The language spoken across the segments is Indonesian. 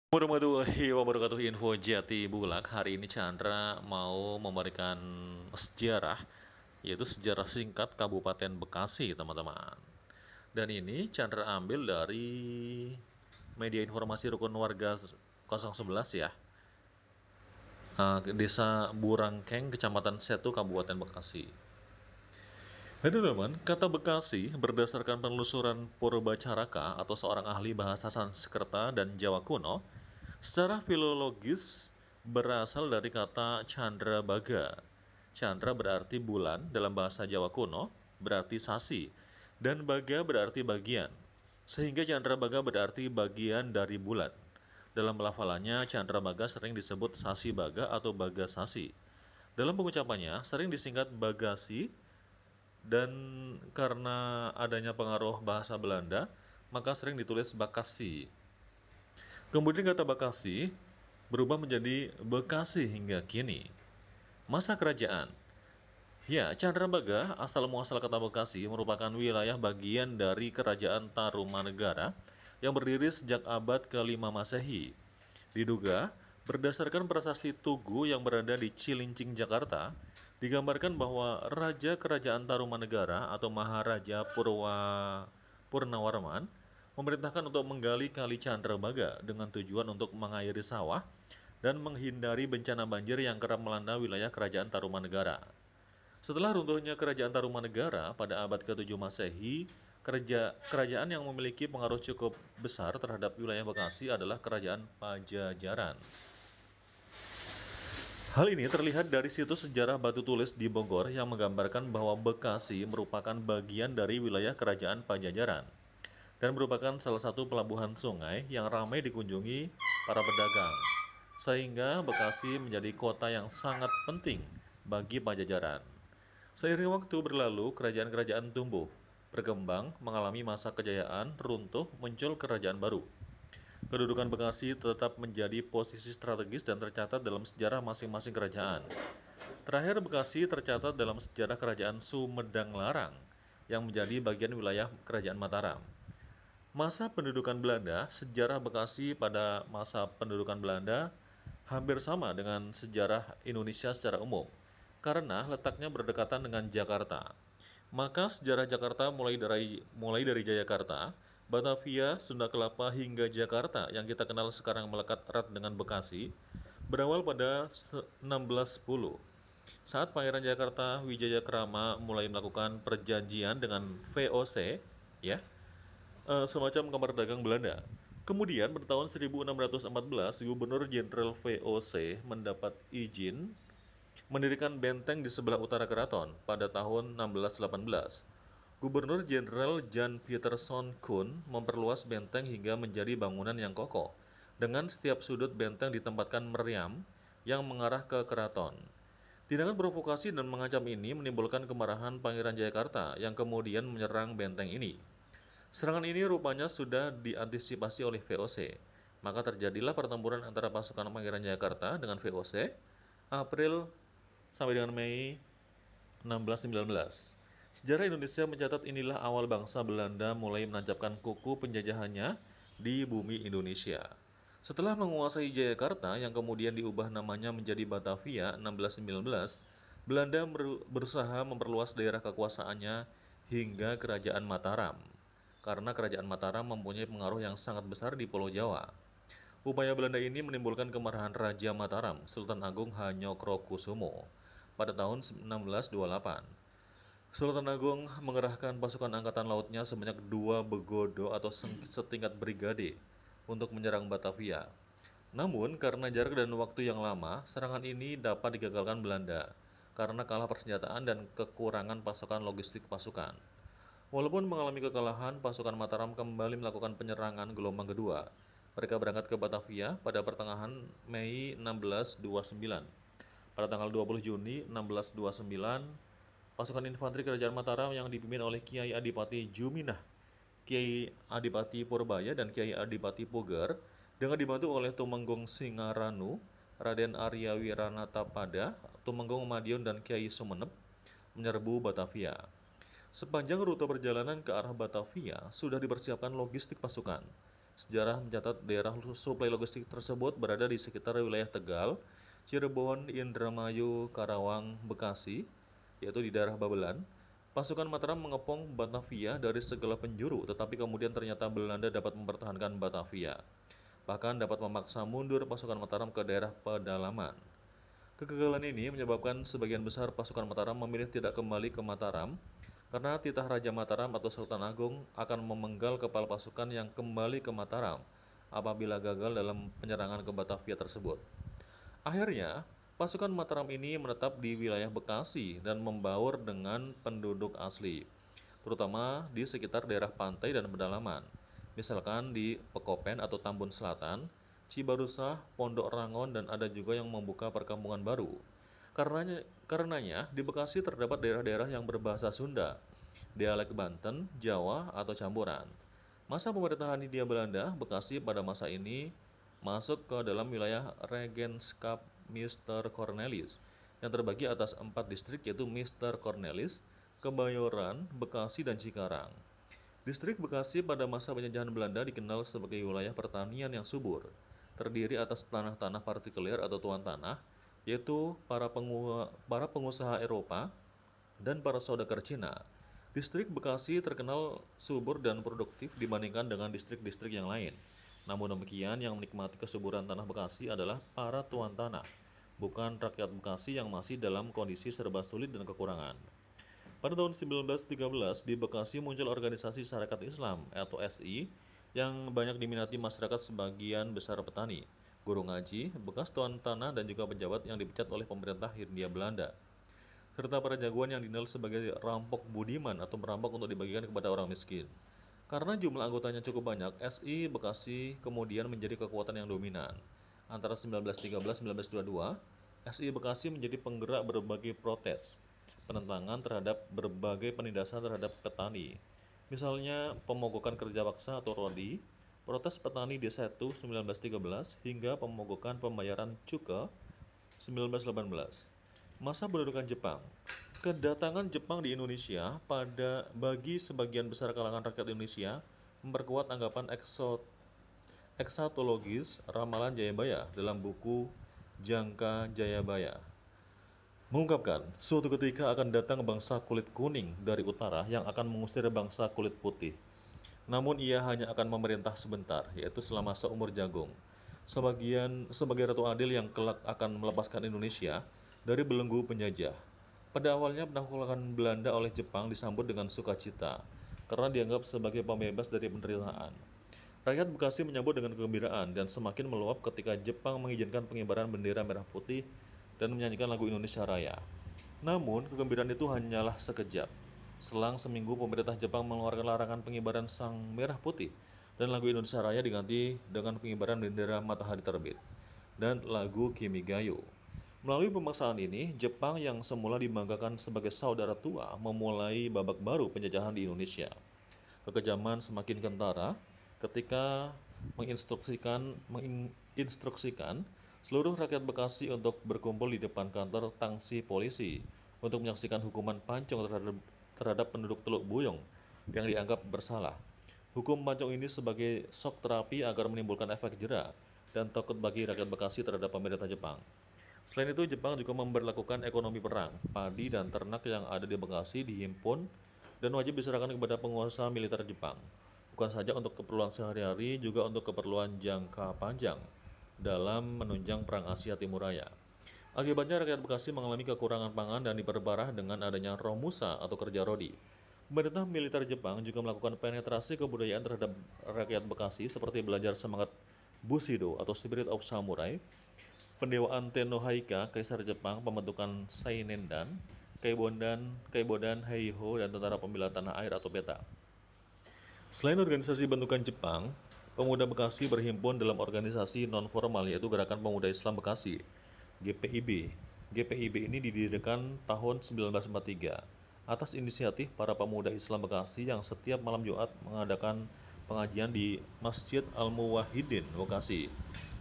Warahmatullahi wabarakatuh. Info Jati Bulak. Hari ini Chandra mau memberikan sejarah, yaitu sejarah singkat Kabupaten Bekasi, teman-teman. Dan ini Chandra ambil dari media informasi Rukun Warga 011 ya. Desa Burangkeng, Kecamatan Setu, Kabupaten Bekasi. Hai teman-teman, kata Bekasi berdasarkan penelusuran Purbacaraka atau seorang ahli bahasa Sanskerta dan Jawa kuno, secara filologis berasal dari kata Chandrabaga. Chandra berarti bulan dalam bahasa Jawa kuno, berarti sasi, dan baga berarti bagian. Sehingga Chandrabaga berarti bagian dari bulan. Dalam pelafalannya, Chandrabaga sering disebut sasi baga atau baga sasi. Dalam pengucapannya, sering disingkat bagasi, dan karena adanya pengaruh bahasa Belanda, maka sering ditulis Bakasi. Kemudian kata Bakasi berubah menjadi Bekasi hingga kini. Masa kerajaan. Ya, Candrabaga, asal muasal kata Bekasi, merupakan wilayah bagian dari Kerajaan Tarumanegara yang berdiri sejak abad ke-5 Masehi. Diduga, berdasarkan prasasti Tugu yang berada di Cilincing, Jakarta, digambarkan bahwa Raja Kerajaan Tarumanegara atau Maharaja Purnawarman memerintahkan untuk menggali Kali Candrabaga dengan tujuan untuk mengairi sawah dan menghindari bencana banjir yang kerap melanda wilayah Kerajaan Tarumanegara. Setelah runtuhnya Kerajaan Tarumanegara pada abad ke-7 Masehi, kerajaan yang memiliki pengaruh cukup besar terhadap wilayah Bekasi adalah Kerajaan Pajajaran. Hal ini terlihat dari situs sejarah batu tulis di Bogor yang menggambarkan bahwa Bekasi merupakan bagian dari wilayah Kerajaan Pajajaran dan merupakan salah satu pelabuhan sungai yang ramai dikunjungi para pedagang, sehingga Bekasi menjadi kota yang sangat penting bagi Pajajaran. Seiring waktu berlalu, kerajaan-kerajaan tumbuh, berkembang, mengalami masa kejayaan, runtuh, muncul kerajaan baru. Kedudukan Bekasi tetap menjadi posisi strategis dan tercatat dalam sejarah masing-masing kerajaan. Terakhir, Bekasi tercatat dalam sejarah kerajaan Sumedang Larang, yang menjadi bagian wilayah kerajaan Mataram. Masa pendudukan Belanda, sejarah Bekasi pada masa pendudukan Belanda hampir sama dengan sejarah Indonesia secara umum, karena letaknya berdekatan dengan Jakarta. Maka sejarah Jakarta mulai dari Jayakarta, Batavia, Sunda Kelapa hingga Jakarta yang kita kenal sekarang melekat erat dengan Bekasi, berawal pada 1610. Saat Pangeran Jakarta Wijaya Krama mulai melakukan perjanjian dengan VOC, ya, semacam kamar dagang Belanda. Kemudian pada tahun 1614, Gubernur Jenderal VOC mendapat izin mendirikan benteng di sebelah utara keraton pada tahun 1618. Gubernur Jenderal Jan Pieterszoon Koen memperluas benteng hingga menjadi bangunan yang kokoh, dengan setiap sudut benteng ditempatkan meriam yang mengarah ke keraton. Tindakan provokasi dan mengancam ini menimbulkan kemarahan Pangeran Jayakarta yang kemudian menyerang benteng ini. Serangan ini rupanya sudah diantisipasi oleh VOC, maka terjadilah pertempuran antara pasukan Pangeran Jayakarta dengan VOC April sampai dengan Mei 1619. Sejarah Indonesia mencatat inilah awal bangsa Belanda mulai menancapkan kuku penjajahannya di bumi Indonesia. Setelah menguasai Jayakarta yang kemudian diubah namanya menjadi Batavia 1619, Belanda berusaha memperluas daerah kekuasaannya hingga Kerajaan Mataram, karena Kerajaan Mataram mempunyai pengaruh yang sangat besar di Pulau Jawa. Upaya Belanda ini menimbulkan kemarahan Raja Mataram, Sultan Agung Hanyokrokusumo, pada tahun 1628. Sultan Agung mengerahkan pasukan angkatan lautnya sebanyak 2 begodo atau setingkat brigade untuk menyerang Batavia. Namun, karena jarak dan waktu yang lama, serangan ini dapat digagalkan Belanda karena kalah persenjataan dan kekurangan pasokan logistik pasukan. Walaupun mengalami kekalahan, pasukan Mataram kembali melakukan penyerangan gelombang kedua. Mereka berangkat ke Batavia pada pertengahan Mei 1629. Pada tanggal 20 Juni 1629, pasukan infanteri Kerajaan Mataram yang dipimpin oleh Kiai Adipati Juminah, Kiai Adipati Purbaya, dan Kiai Adipati Puger, dengan dibantu oleh Tumenggung Singaranu, Raden Arya Wiranatapada, Tumenggung Madiun, dan Kiai Sumenep, menyerbu Batavia. Sepanjang rute perjalanan ke arah Batavia sudah dipersiapkan logistik pasukan, Sejarah mencatat daerah suplai logistik tersebut berada di sekitar wilayah Tegal, Cirebon, Indramayu, Karawang, Bekasi, yaitu di daerah Babelan. Pasukan Mataram mengepung Batavia dari segala penjuru, tetapi kemudian ternyata Belanda dapat mempertahankan Batavia. Bahkan dapat memaksa mundur pasukan Mataram ke daerah pedalaman. Kegagalan ini menyebabkan sebagian besar pasukan Mataram memilih tidak kembali ke Mataram karena titah Raja Mataram atau Sultan Agung akan memenggal kepala pasukan yang kembali ke Mataram apabila gagal dalam penyerangan ke Batavia tersebut. Akhirnya, pasukan Mataram ini menetap di wilayah Bekasi dan membaur dengan penduduk asli, terutama di sekitar daerah pantai dan pedalaman. Misalkan di Pekopen atau Tambun Selatan, Cibarusah, Pondok Rangon, dan ada juga yang membuka perkampungan baru. Karenanya di Bekasi terdapat daerah-daerah yang berbahasa Sunda, dialek Banten, Jawa, atau campuran. Masa pemerintahan Hindia Belanda, Bekasi pada masa ini masuk ke dalam wilayah Regenskap Mister Cornelis yang terbagi atas 4 distrik yaitu Mister Cornelis, Kebayoran, Bekasi, dan Cikarang. Distrik Bekasi pada masa penjajahan Belanda dikenal sebagai wilayah pertanian yang subur, terdiri atas tanah-tanah partikuler atau tuan tanah, yaitu para pengusaha Eropa dan para saudagar Cina. Distrik Bekasi terkenal subur dan produktif dibandingkan dengan distrik-distrik yang lain. Namun demikian, yang menikmati kesuburan tanah Bekasi adalah para tuan tanah, bukan rakyat Bekasi yang masih dalam kondisi serba sulit dan kekurangan. Pada tahun 1913, di Bekasi muncul organisasi Sarekat Islam atau SI yang banyak diminati masyarakat sebagian besar petani, guru ngaji, bekas tuan tanah, dan juga pejabat yang dipecat oleh pemerintah Hindia Belanda, serta para jagoan yang dinilai sebagai rampok budiman atau merampok untuk dibagikan kepada orang miskin. Karena jumlah anggotanya cukup banyak, SI Bekasi kemudian menjadi kekuatan yang dominan. Antara 1913-1922, SI Bekasi menjadi penggerak berbagai protes, penentangan terhadap berbagai penindasan terhadap petani. Misalnya pemogokan kerja paksa atau rodi, protes petani Desa itu 1913 hingga pemogokan pembayaran cukai 1918. Masa pendudukan Jepang. Kedatangan Jepang di Indonesia bagi sebagian besar kalangan rakyat Indonesia memperkuat anggapan eksatologis ramalan Jayabaya dalam buku Jangka Jayabaya. Mengungkapkan, suatu ketika akan datang bangsa kulit kuning dari utara yang akan mengusir bangsa kulit putih. Namun ia hanya akan memerintah sebentar, yaitu selama seumur jagung. Sebagai Ratu Adil yang kelak akan melepaskan Indonesia dari belenggu penjajah. Pada awalnya penaklukan Belanda oleh Jepang disambut dengan sukacita, karena dianggap sebagai pembebas dari penderitaan. Rakyat Bekasi menyambut dengan kegembiraan dan semakin meluap ketika Jepang mengizinkan pengibaran bendera merah putih dan menyanyikan lagu Indonesia Raya. Namun, kegembiraan itu hanyalah sekejap. Selang seminggu, pemerintah Jepang mengeluarkan larangan pengibaran sang merah putih dan lagu Indonesia Raya diganti dengan pengibaran bendera matahari terbit dan lagu Kimigayo. Melalui pemaksaan ini, Jepang yang semula dibanggakan sebagai saudara tua memulai babak baru penjajahan di Indonesia. Kekejaman semakin kentara ketika menginstruksikan seluruh rakyat Bekasi untuk berkumpul di depan kantor tangsi polisi untuk menyaksikan hukuman pancung terhadap penduduk Teluk Buyong yang dianggap bersalah. Hukum pancung ini sebagai shock terapi agar menimbulkan efek jera dan takut bagi rakyat Bekasi terhadap pemerintah Jepang. Selain itu, Jepang juga memberlakukan ekonomi perang. Padi dan ternak yang ada di Bekasi dihimpun dan wajib diserahkan kepada penguasa militer Jepang. Bukan saja untuk keperluan sehari-hari, juga untuk keperluan jangka panjang dalam menunjang Perang Asia Timur Raya. Akibatnya rakyat Bekasi mengalami kekurangan pangan dan diperparah dengan adanya Romusa atau kerja rodi. Pemerintah militer Jepang juga melakukan penetrasi kebudayaan terhadap rakyat Bekasi seperti belajar semangat Bushido atau Spirit of Samurai, pendewaan Tenno Haika, Kaisar Jepang, pembentukan Sainendan, Kaibodan Heiho, dan Tentara Pembela Tanah Air atau PETA. Selain organisasi bentukan Jepang, pemuda Bekasi berhimpun dalam organisasi non-formal yaitu Gerakan Pemuda Islam Bekasi, GPIB. GPIB ini didirikan tahun 1943 atas inisiatif para pemuda Islam Bekasi yang setiap malam Jumat mengadakan pengajian di Masjid Al-Muwahhidin, Bekasi.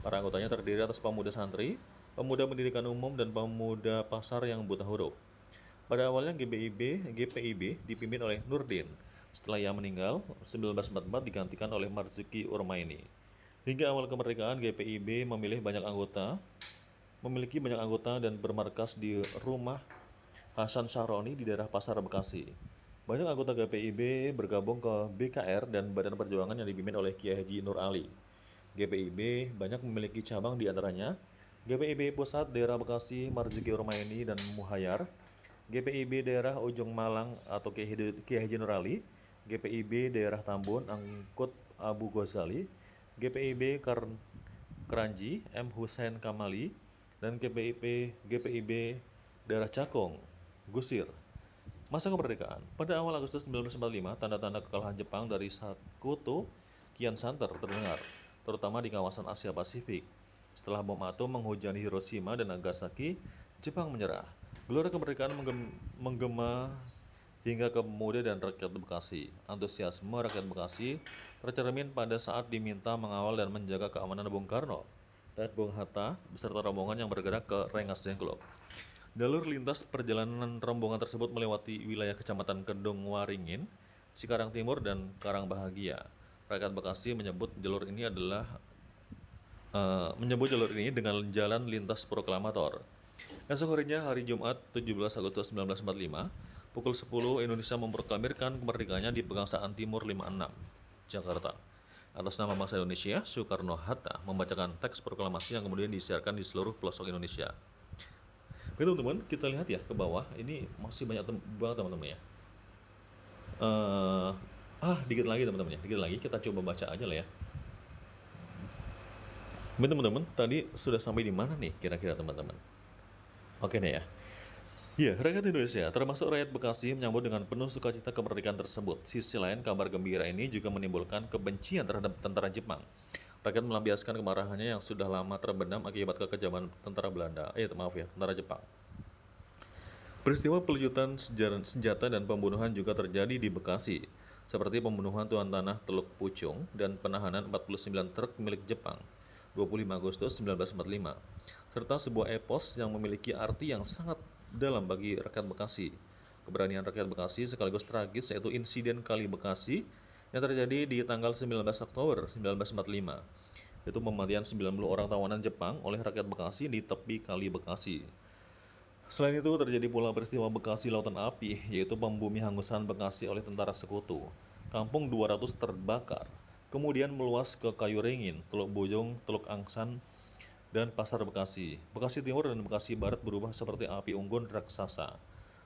Para anggotanya terdiri atas pemuda santri, pemuda pendidikan umum, dan pemuda pasar yang buta huruf. Pada awalnya GPIB dipimpin oleh Nurdin, Setelah ia meninggal, 1944 digantikan oleh Marzuki Urmaini. Hingga awal kemerdekaan, GPIB memiliki banyak anggota dan bermarkas di rumah Hasan Syahroni di daerah Pasar Bekasi. Banyak anggota GPIB bergabung ke BKR dan Badan Perjuangan yang dipimpin oleh Kiai Haji Nur Ali. GPIB banyak memiliki cabang di antaranya GPIB Pusat Daerah Bekasi Marzuki Urmaini dan Muhayyar, GPIB Daerah Ujung Malang atau Kiai Haji Nur Ali, GPIB Daerah Tambun Angkut Abu Ghazali, GPIB Keranji M. Hussein Kamali, dan GPIB Daerah Cakung Gusir. Masa kemerdekaan. Pada awal Agustus 1945, tanda-tanda kekalahan Jepang dari Sekutu kian santer terdengar, terutama di kawasan Asia Pasifik. Setelah bom atom menghujani Hiroshima dan Nagasaki, Jepang menyerah. Gelora kemerdekaan menggema hingga ke pemuda dan rakyat Bekasi. Antusiasme rakyat Bekasi tercermin pada saat diminta mengawal dan menjaga keamanan Bung Karno dan Bung Hatta beserta rombongan yang bergerak ke Rengas Dengklok. Jalur lintas perjalanan rombongan tersebut melewati wilayah Kecamatan Kedung Waringin, Cikarang Timur, dan Karang Bahagia. Rakyat Bekasi menyebut jalur ini dengan Jalan Lintas Proklamator. Esok harinya, hari Jumat 17 Agustus 1945, pukul 10 Indonesia memproklamirkan kemerdekaannya di Pegangsaan Timur 56, Jakarta. Atas nama bangsa Indonesia, Soekarno-Hatta membacakan teks proklamasi yang kemudian disiarkan di seluruh pelosok Indonesia. Oke teman-teman, kita lihat ya ke bawah, ini masih banyak banget teman-teman ya. Dikit lagi teman-teman ya, dikit lagi kita coba baca aja lah ya. Teman-teman, tadi sudah sampai di mana nih kira-kira teman-teman? Oke nih ya. Ya, rakyat Indonesia, termasuk rakyat Bekasi, menyambut dengan penuh sukacita kemerdekaan tersebut. Sisi lain, kabar gembira ini juga menimbulkan kebencian terhadap tentara Jepang. Rakyat melampiaskan kemarahannya yang sudah lama terbenam akibat kekejaman tentara tentara Jepang. Peristiwa pelucutan senjata dan pembunuhan juga terjadi di Bekasi, seperti pembunuhan Tuan Tanah Teluk Pucung dan penahanan 49 truk milik Jepang 25 Agustus 1945, serta sebuah epos yang memiliki arti yang sangat dalam bagi rakyat Bekasi. Keberanian rakyat Bekasi sekaligus tragis, yaitu insiden Kali Bekasi yang terjadi di tanggal 19 Oktober 1945, yaitu pematian 90 orang tawanan Jepang oleh rakyat Bekasi di tepi Kali Bekasi. Selain itu terjadi pula peristiwa Bekasi Lautan Api, yaitu pembumi hangusan Bekasi oleh tentara sekutu. Kampung 200 terbakar, kemudian meluas ke Kayu Ringin, Teluk Bojong, Teluk Angsan, dan Pasar Bekasi. Bekasi Timur dan Bekasi Barat berubah seperti api unggun raksasa.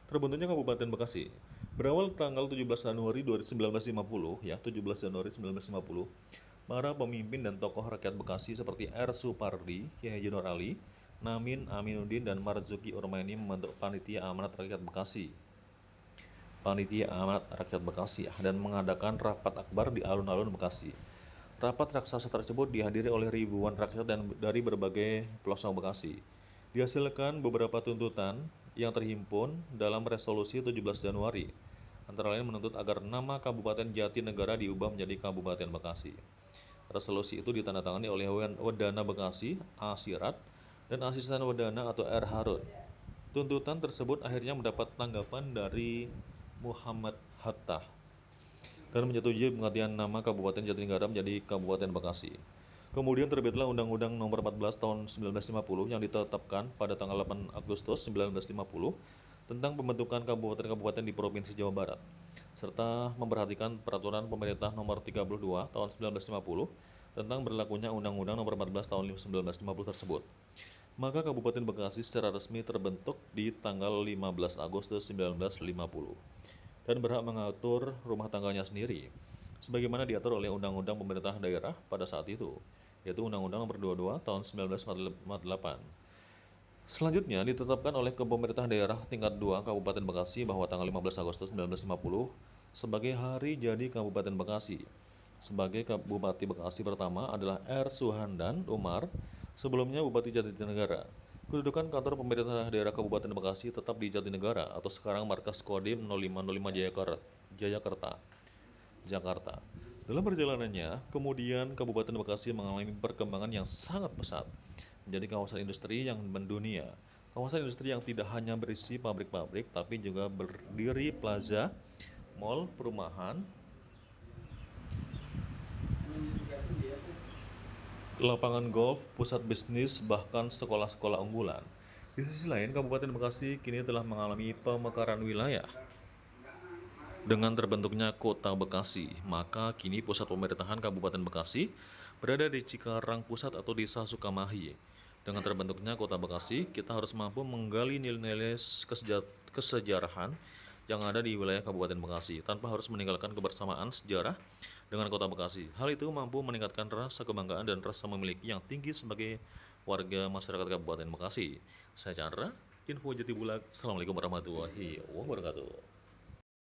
Terbentuknya Kabupaten Bekasi. Berawal tanggal 17 Januari 1950, 17 Januari 1950, para pemimpin dan tokoh rakyat Bekasi seperti R. Supardi, Kiai Haji Nur Ali, Namin Aminuddin, dan Marzuki Urmaini membentuk Panitia Amanat Rakyat Bekasi. Dan mengadakan rapat akbar di alun-alun Bekasi. Rapat raksasa tersebut dihadiri oleh ribuan rakyat dan dari berbagai pelosok Bekasi. Dihasilkan beberapa tuntutan yang terhimpun dalam resolusi 17 Januari, antara lain menuntut agar nama Kabupaten Jatinegara diubah menjadi Kabupaten Bekasi. Resolusi itu ditandatangani oleh Wedana Bekasi, A. Sirat, dan asisten Wedana atau R. Harun. Tuntutan tersebut akhirnya mendapat tanggapan dari Muhammad Hatta dan menyetujui penggantian nama Kabupaten Jatinegara menjadi Kabupaten Bekasi. Kemudian terbitlah Undang-Undang Nomor 14 Tahun 1950 yang ditetapkan pada tanggal 8 Agustus 1950 tentang pembentukan kabupaten-kabupaten di Provinsi Jawa Barat, serta memperhatikan Peraturan Pemerintah Nomor 32 Tahun 1950 tentang berlakunya Undang-Undang Nomor 14 Tahun 1950 tersebut. Maka Kabupaten Bekasi secara resmi terbentuk di tanggal 15 Agustus 1950 dan berhak mengatur rumah tangganya sendiri, sebagaimana diatur oleh Undang-Undang Pemerintah Daerah pada saat itu, yaitu Undang-Undang Nomor 22 Tahun 1948. Selanjutnya ditetapkan oleh Pemerintah Daerah tingkat 2 Kabupaten Bekasi bahwa tanggal 15 Agustus 1950 sebagai hari jadi Kabupaten Bekasi. Sebagai Bupati Bekasi pertama adalah R. Suhandan Umar, sebelumnya Bupati Jatinegara. Kedudukan kantor pemerintah daerah Kabupaten Bekasi tetap di Jatinegara atau sekarang markas Kodim 0505 Jayakarta, Jakarta. Dalam perjalanannya, kemudian Kabupaten Bekasi mengalami perkembangan yang sangat pesat, menjadi kawasan industri yang mendunia. Kawasan industri yang tidak hanya berisi pabrik-pabrik, tapi juga berdiri plaza, mal, perumahan, lapangan golf, pusat bisnis, bahkan sekolah-sekolah unggulan. Di sisi lain, Kabupaten Bekasi kini telah mengalami pemekaran wilayah. Dengan terbentuknya Kota Bekasi, maka kini pusat pemerintahan Kabupaten Bekasi berada di Cikarang Pusat atau Desa Sukamahi. Dengan terbentuknya Kota Bekasi, kita harus mampu menggali nilai-nilai kesejarahan yang ada di wilayah Kabupaten Bekasi tanpa harus meninggalkan kebersamaan sejarah dengan Kota Bekasi. Hal itu mampu meningkatkan rasa kebanggaan dan rasa memiliki yang tinggi sebagai warga masyarakat Kabupaten Bekasi. Saya Chandra, Info Jati Bulak. Assalamualaikum warahmatullahi wabarakatuh.